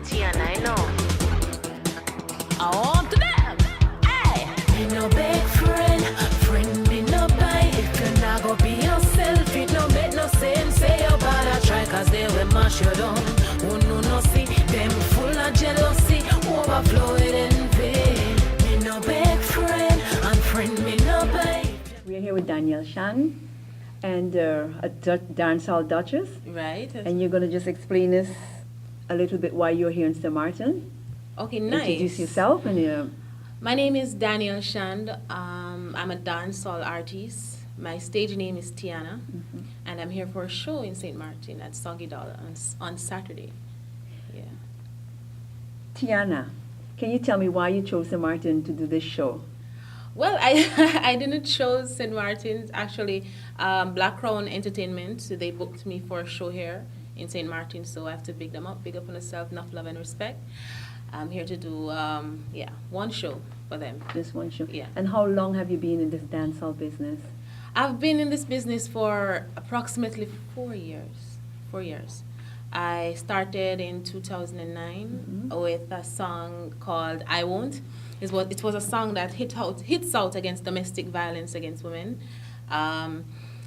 Tiana, I know. On to them. Hey. Me no big friend me no buy. If you not go be yourself, it no make no sense. Say you bother try, cause they will mash you down. Who no see, them full of jealousy, overflow with envy. Me no big friend, and friend me no buy. We are here with Danielle Shan and a dancehall Duchess. Right. And you're going to just explain us a little bit why you're here in St. Martin. Okay, nice. Introduce yourself and My name is Danielle Shand. I'm a dancehall artist. My stage name is Tiana, and I'm here for a show in St. Martin at Soggy Doll on Saturday. Yeah. Tiana, can you tell me why you chose St. Martin to do this show? Well, I I didn't choose St. Martin's. Actually, Black Crown Entertainment, so they booked me for a show here in St. Martin, so I have to big them up, big up on yourself, enough love and respect. I'm here to do, one show for them. Just one show? Yeah. And how long have you been in this dancehall business? I've been in this business for approximately 4 years. 4 years. I started in 2009 with a song called "I Won't." It was a song that hits out against domestic violence against women.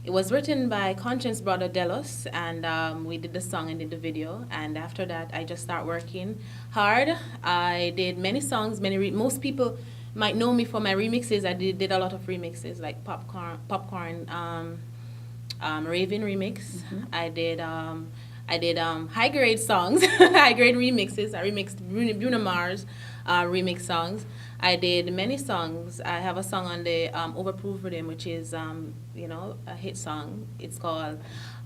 It was written by Conscience Brother Delos, and we did the song and did the video. And after that, I just start working hard. I did many songs. Most people might know me for my remixes. I did a lot of remixes, like popcorn, Raven remix. I did high grade songs, high grade remixes. I remixed Bruno Mars remix songs. I did many songs. I have a song on the Overproof Rhythm, which is a hit song. It's called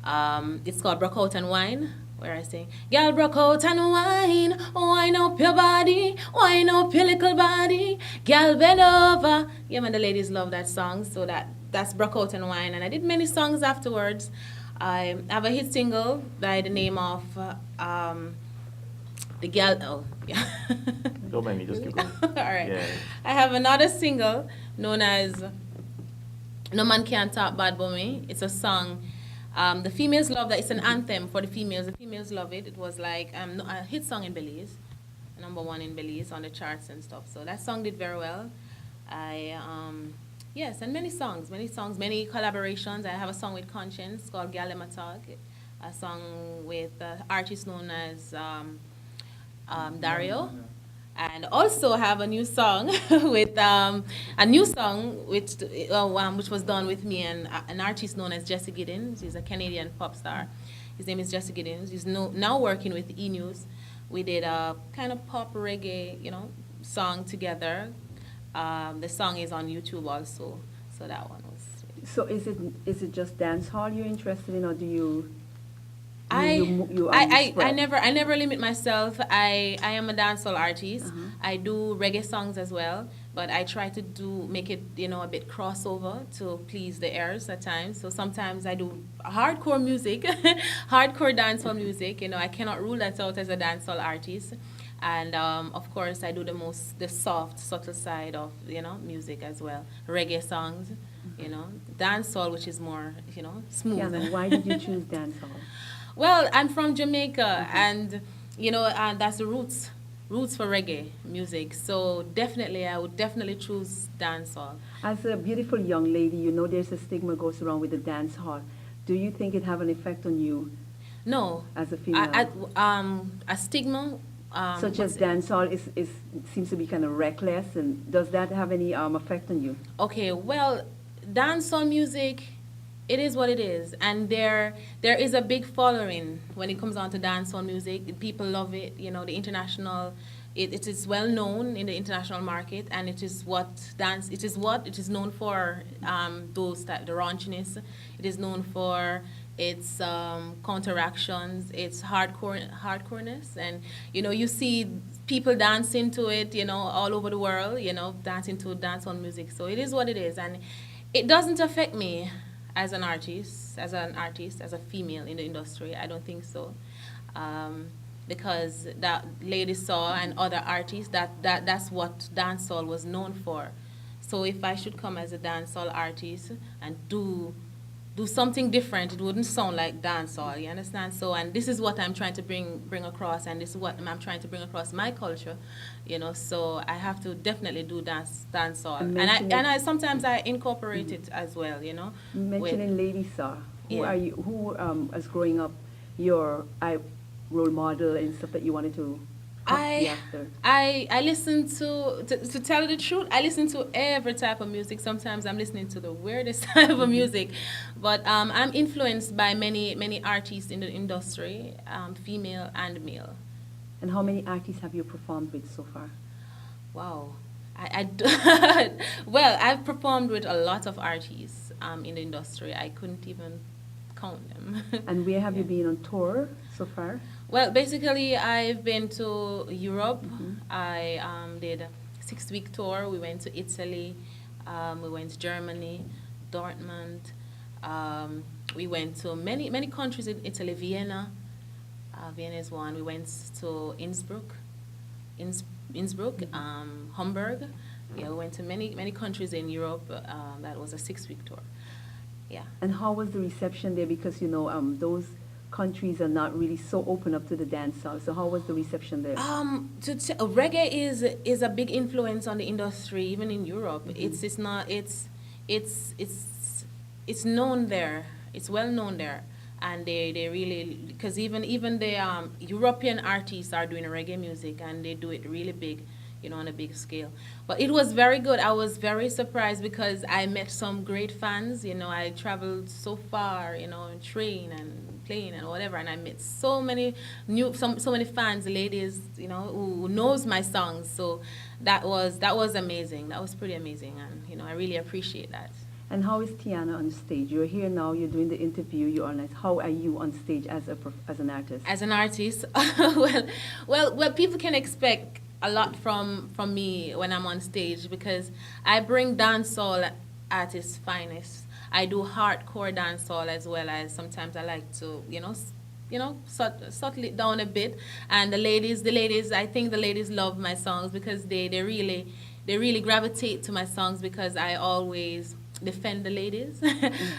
Broke Out and Wine, where I sing, "Girl, broke out and wine, wine up your body, wine up your little body, girl, bend over." Yeah, man, the ladies love that song, so that's Broke Out and Wine. And I did many songs afterwards. I have a hit single by the name of the girl. Oh, yeah. Don't mind me, just keep going. All right. Yeah. I have another single known as "No Man Can't Talk Bad About Me." It's a song. The females love that. It's an anthem for the females. The females love it. It was like a hit song in Belize, #1 in Belize on the charts and stuff. So that song did very well. Yes, and many songs, many collaborations. I have a song with Conscience called "Galema Talk," a song with artist known as Dario, and also have a new song with which was done with me and an artist known as Jesse Giddens. He's a Canadian pop star. His name is Jesse Giddens. He's now working with E News. We did a kind of pop reggae, song together. The song is on YouTube also, so that one was. So is it just dancehall you're interested in, or do you? I never limit myself. I am a dancehall artist. I do reggae songs as well, but I try to make it a bit crossover to please the ears at times. So sometimes I do hardcore music, hardcore dancehall music. I cannot rule that out as a dancehall artist. And of course, I do the soft, subtle side of music as well. Reggae songs, dancehall, which is more smooth. Yeah, then why did you choose dancehall? Well, I'm from Jamaica, and that's the roots for reggae music. So I would definitely choose dancehall. As a beautiful young lady, there's a stigma goes around with the dancehall. Do you think it have an effect on you? No. As a female, a stigma. Such as dancehall seems to be kind of reckless, and does that have any effect on you? Okay, well, dancehall music, it is what it is, and there is a big following when it comes on to dancehall music. People love it. The international, it is well known in the international market, and it is known for. The raunchiness. It is known for its counteractions, its hardcoreness, and you see people dancing to it, all over the world, dancing to dancehall music. So it is what it is, and it doesn't affect me as an artist, as a female in the industry. I don't think so, because that Lady Saw and other artists, that's what dancehall was known for. So if I should come as a dancehall artist and do do something different. It wouldn't sound like dancehall. You understand? So, and this is what I'm trying to bring across, and this is what I'm trying to bring across my culture. So I have to definitely do dancehall, And and I sometimes I incorporate it as well. Mentioning Lady Saw, who Yeah. are you? Who, as growing up, your role model and stuff that you wanted to be I after? I listen to tell the truth, I listen to every type of music. Sometimes I'm listening to the weirdest type of music, but I'm influenced by many artists in the industry, female and male. And how many artists have you performed with so far? Wow. Well, I've performed with a lot of artists in the industry. I couldn't even count them. And where have you Yeah. been on tour so far? Well, basically, I've been to Europe. Mhm. I did a 6-week tour. We went to Italy. We went to Germany, Dortmund. We went to many countries in Italy. Vienna. Vienna is one. We went to Innsbruck, Hamburg. Yeah, we went to many countries in Europe. That was a 6-week tour. Yeah. And how was the reception there? Because those countries are not really so open up to the dancehall. So how was the reception there? Reggae is a big influence on the industry, even in Europe. It's known there. It's well known there, and they really, because even the European artists are doing reggae music, and they do it really big, on a big scale. But it was very good. I was very surprised because I met some great fans. I traveled so far, in train and plane and whatever, and I met so many so many fans, ladies, who knows my songs. So that was amazing. That was pretty amazing, and I really appreciate that. And how is Tiana on stage? You're here now, you're doing the interview, you're on it. How are you on stage as an artist? As an artist, well, people can expect a lot from me when I'm on stage, because I bring dancehall at its finest. I do hardcore dancehall, as well as sometimes I like to, subtle it down a bit. And the ladies, I think the ladies love my songs, because they really gravitate to my songs, because I always defend the ladies.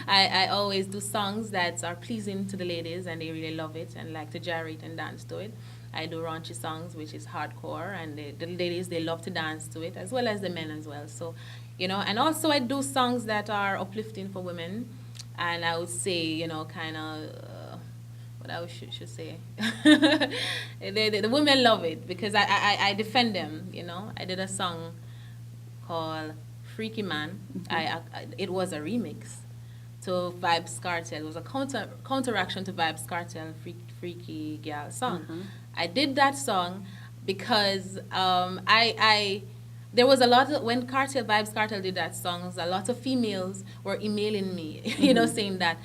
I always do songs that are pleasing to the ladies, and they really love it and like to gyrate and dance to it. I do raunchy songs, which is hardcore, and the ladies, they love to dance to it, as well as the men as well. So, and also I do songs that are uplifting for women, and I would say, kind of, what I should say. The women love it, because I defend them, I did a song called Freaky Man. It was a remix to Vibes Cartel. It was a counteraction to Vibes Cartel, Freaky Gal song. I did that song because I there was a lot of, when Vibes Cartel did that song, a lot of females were emailing me, saying that,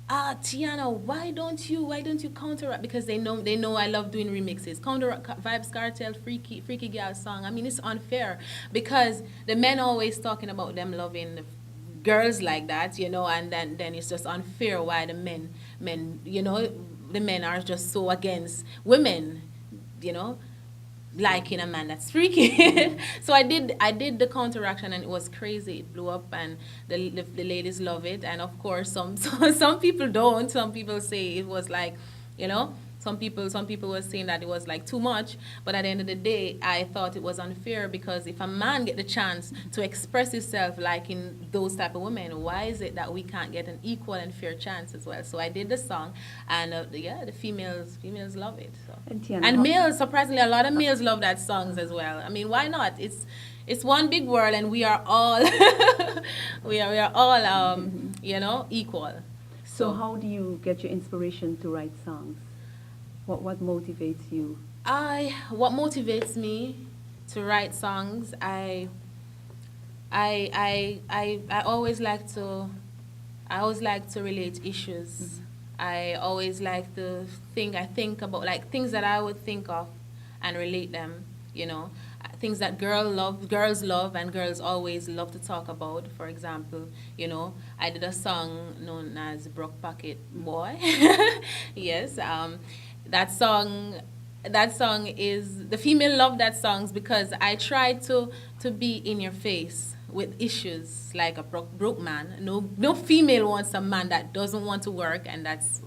Tiana, why don't you counteract? Because they know I love doing remixes. Vibes Cartel, Freaky Gal song. I mean, it's unfair, because the men always talking about them loving the girls like that, and then it's just unfair why the men, the men are just so against women, liking a man that's freaky. So I did the counteraction, and it was crazy. It blew up, and the ladies love it. And of course, some people don't. Some people say it was like, some people were saying that it was like too much. But at the end of the day, I thought it was unfair, because if a man get the chance to express himself like in those type of women, why is it that we can't get an equal and fair chance as well? So I did the song, and the females love it. So. And Tiana, And males, surprisingly, a lot of males love that songs as well. I mean, why not? It's one big world, and we are all we are all equal. So how do you get your inspiration to write songs? What motivates you? What motivates me to write songs? I always like to relate issues. I always like to think about like things that I would think of and relate them, things that girls love, and girls always love to talk about. For example, I did a song known as Broke Pocket Boy. Yes, that song is, the female love that songs, because I try to be in your face with issues like a broke man. No female wants a man that doesn't want to work and that's,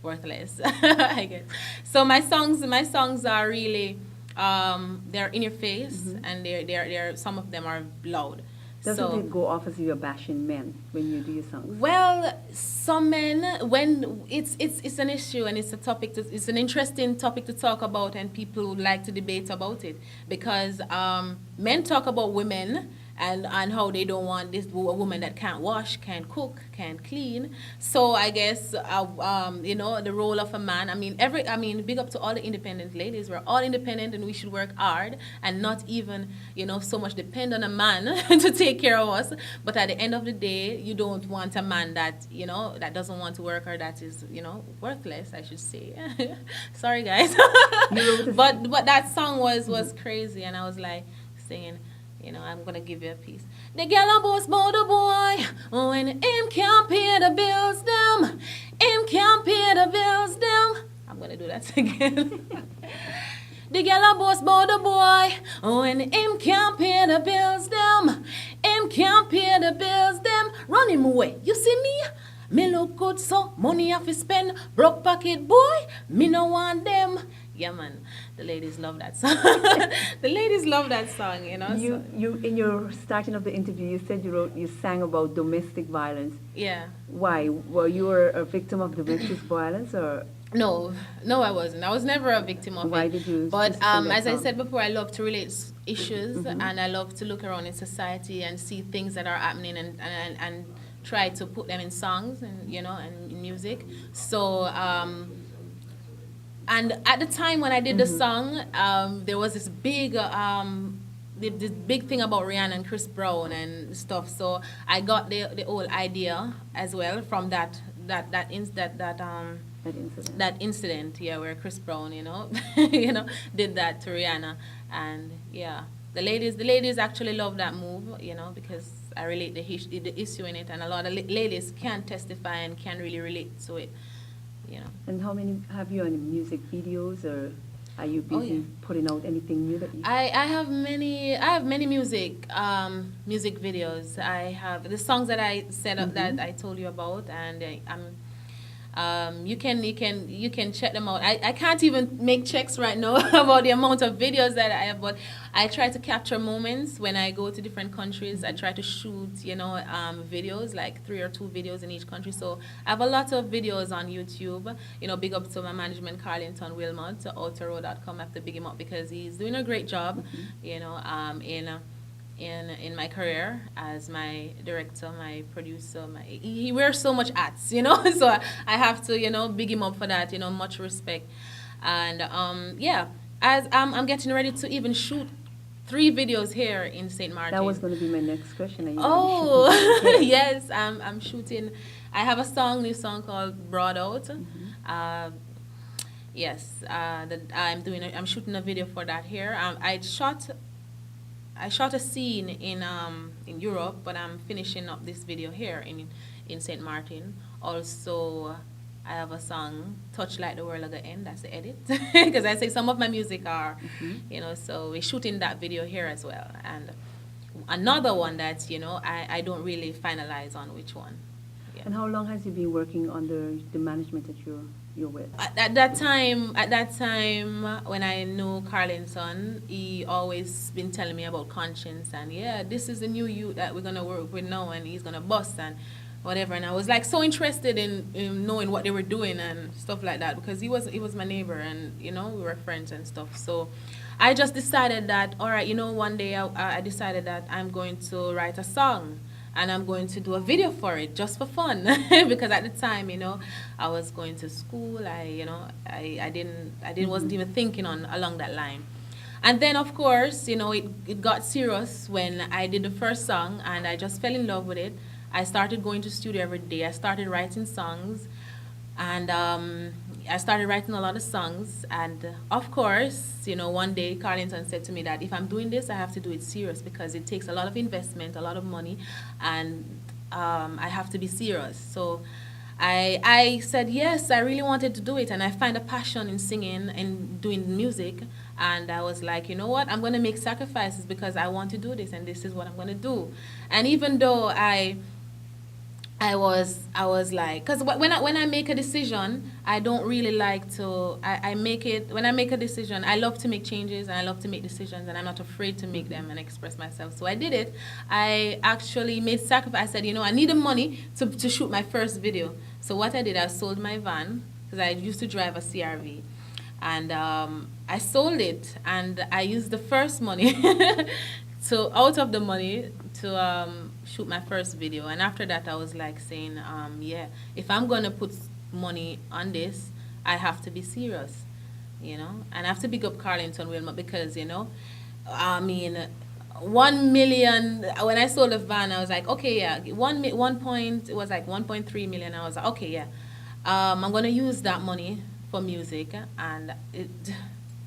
worthless. I guess. So my songs are really they're in your face and they're some of them are loud. Doesn't it go off as you're bashing men when you do your songs? Well, some men, when it's an issue and it's a topic, it's an interesting topic to talk about, and people like to debate about it because men talk about women and how they don't want a woman that can't wash, can't cook, can't clean. So I guess the role of a man. I mean, big up to all the independent ladies. We're all independent and we should work hard and not even so much depend on a man to take care of us. But at the end of the day, you don't want a man that that doesn't want to work or that is worthless, I should say. Sorry guys, but that song was crazy, and I was like singing. I'm gonna give you a piece. The gal a boss bout the boy when him can't pay the bills them. Him can't pay the bills them. I'm gonna do that again. The gal a boss bout the boy when him can't pay the bills them. Him can't pay the bills them. Run him away. You see me? Me look good so money have to spend. Broke pocket boy, me no want them. Yeah, man, the ladies love that song. The ladies love that song, You in your starting of the interview, you said you sang about domestic violence. Yeah. Why? Were you a victim of domestic violence or? No, I wasn't. I was never a victim of Why it. did you? But just sing that as I song? said before, I love to relate issues, and I love to look around in society and see things that are happening and try to put them in songs and and in music. So. And at the time when I did the song, there was this big thing about Rihanna and Chris Brown and stuff. So I got the whole idea as well from that incident, yeah, where Chris Brown, did that to Rihanna, and yeah, the ladies actually love that move, because I relate the issue in it, and a lot of ladies can testify and can really relate to it. And how many have you on music videos, or are you busy putting out anything new that you? I have many music videos. I have the songs that I set up that I told you about, and you can check them out. I can't even make checks right now about the amount of videos that I have, but I try to capture moments when I go to different countries. I try to shoot, videos, like 3 or 2 videos in each country. So I have a lot of videos on YouTube. Big up to my management, Carlington Wilmot, to outerroad.com. I have to big him up because he's doing a great job, in my career as my director, my producer. He wears so much hats, so I have to, big him up for that, much respect. And as I'm getting ready to even shoot 3 videos here in St. Martin. That was going to be my next question. Are you Oh, yes, I'm shooting. I have a new song called Brought Out. Yes, I'm shooting a video for that here. I shot a scene in Europe, but I'm finishing up this video here in St. Martin. Also, I have a song, Touch Like the World at the End. That's the edit. Because I say some of my music are, so we're shooting that video here as well. And another one that, I don't really finalize on which one. Yeah. And how long has you been working under the management that you're with? At that time, when I knew Carlington, he always been telling me about Conscience and this is the new youth that we're gonna work with now, and he's gonna bust and whatever. And I was like so interested in knowing what they were doing and stuff like that, because he was my neighbor, and we were friends and stuff. So I just decided that, all right, one day I decided that I'm going to write a song. And I'm going to do a video for it just for fun, because at the time, I was going to school. I wasn't even thinking along that line. And then, of course, it got serious when I did the first song, and I just fell in love with it. I started going to studio every day. I started writing songs, and I started writing a lot of songs. And of course, one day Carlington said to me that if I'm doing this, I have to do it serious, because it takes a lot of investment, a lot of money, and I have to be serious. So I said yes, I really wanted to do it, and I find a passion in singing and doing music. And I was like, you know what, I'm going to make sacrifices because I want to do this, and this is what I'm going to do. And even though I was like, because when I make a decision, I don't really like to, I make it, when I make a decision, I love to make changes and I love to make decisions and I'm not afraid to make them and express myself. So I did it. I actually made sacrifice. I said, you know, I needed money to shoot my first video. So what I did, I sold my van because I used to drive a CRV. And I sold it and I used the first money to out of the money to shoot my first video. And after that, I was like saying, yeah, if I'm gonna put money on this, I have to be serious, you know. And I have to big up Carlington Wilmot because, you know, I mean, 1 million. When I sold the van, I was like, okay, yeah, it was like 1.3 million. I was like, okay, yeah, I'm gonna use that money for music, and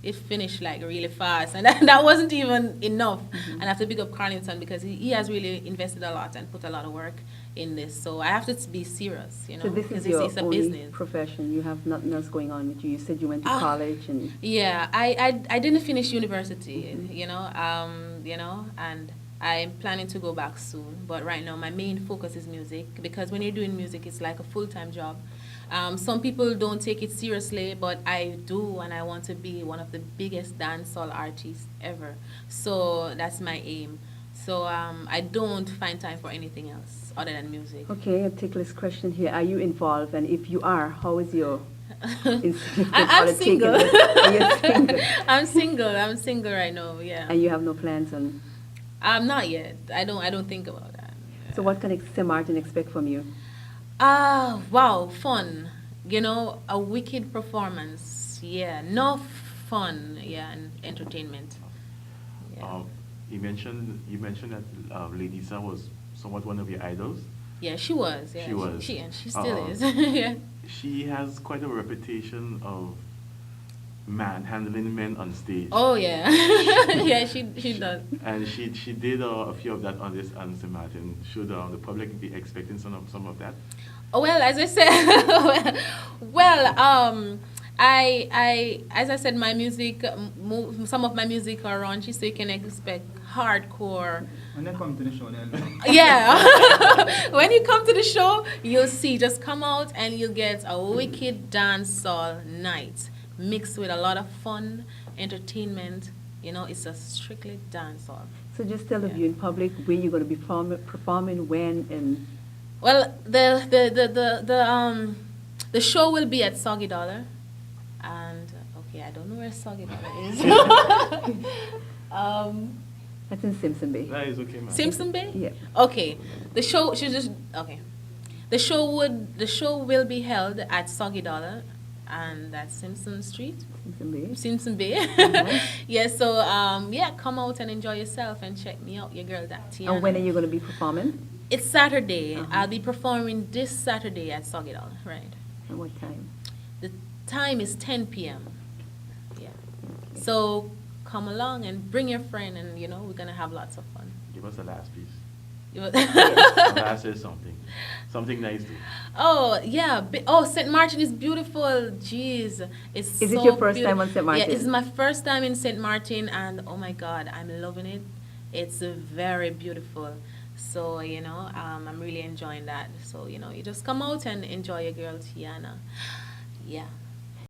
it finished like really fast, and that wasn't even enough. And I have to big up Carlington because he has really invested a lot and put a lot of work in this. So I have to be serious, you know. So this is because your it's a only business. profession. You have nothing else going on with you. You said you went to college and. Yeah, I didn't finish university, you know, and I'm planning to go back soon. But right now, my main focus is music because when you're doing music, it's like a full-time job. Some people don't take it seriously, but I do, and I want to be one of the biggest dancehall artists ever. So that's my aim. So I don't find time for anything else other than music. Okay, a ticklish question here. Are you involved? And if you are, how is your insignificant I'm other taking single. it? Are you single? I'm single right now. Yeah. And you have no plans on. Not yet. I don't think about that. So what can St. Martin expect from you? Wow, fun. You know, a wicked performance. Yeah, no fun. Yeah, and entertainment. Yeah. You mentioned that Lady was somewhat one of your idols. Yeah, she was. Yeah, She was. and she still is. Yeah. She has quite a reputation of manhandling men on stage. Oh yeah, yeah, she does. And she did a few of that on this on St. Martin. Should the public be expecting some of that? Oh, well, as I said, as I said, my music, some of my music are raunchy, so you can expect hardcore. When they come to the show, they'll Yeah. When you come to the show, you'll see. Just come out and you'll get a wicked dancehall night mixed with a lot of fun, entertainment. You know, it's a strictly dancehall. So just tell the Yeah. viewing public where you're going to be performing, when, and. Well, the show will be at Soggy Dollar, and okay, I don't know where Soggy Dollar is. That's in Simpson Bay. That is okay, man. Simpson Bay? Yeah. Okay. The show should just okay. The show will be held at Soggy Dollar, and that's Simpson Street. Simpson Bay. Simpson Bay. Yeah, so yeah, come out and enjoy yourself and check me out, your girl that Tiana. And when are you going to be performing? It's Saturday. Uh-huh. I'll be performing this Saturday at Soggy Dollar, right? At what time? The time is 10 p.m. Yeah. So come along and bring your friend, and you know we're gonna have lots of fun. Give us the last piece. You- The last is something nice too. Oh yeah. Oh, St. Martin is beautiful. Jeez, it's. Is so it your first time on St. Martin? Yeah, it's my first time in St. Martin, and oh my God, I'm loving it. It's very beautiful. So you know, I'm really enjoying that. So you know, you just come out and enjoy your girl Tiana. Yeah.